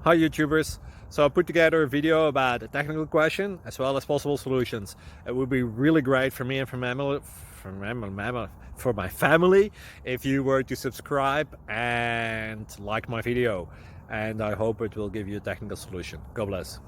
Hi YouTubers. So I put together a video about a technical question as well as possible solutions. It would be really great for me and for my family if you were to subscribe and like my video, and I hope it will give you a technical solution. God bless.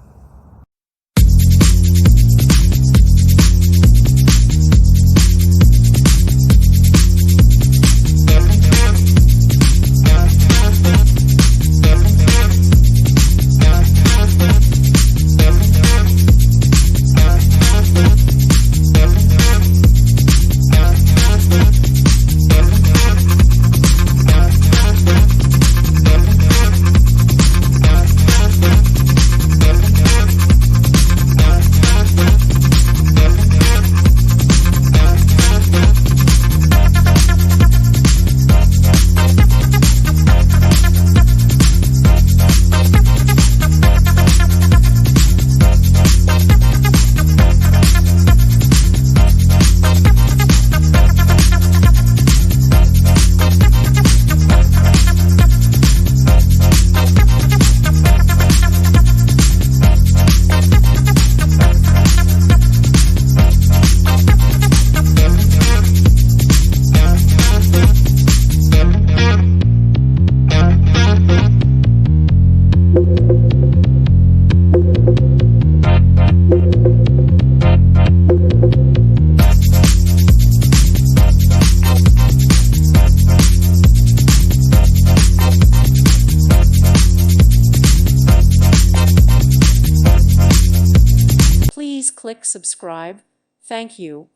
Please click subscribe. Thank you.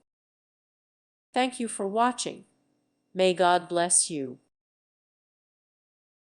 Thank you for watching. May God bless you.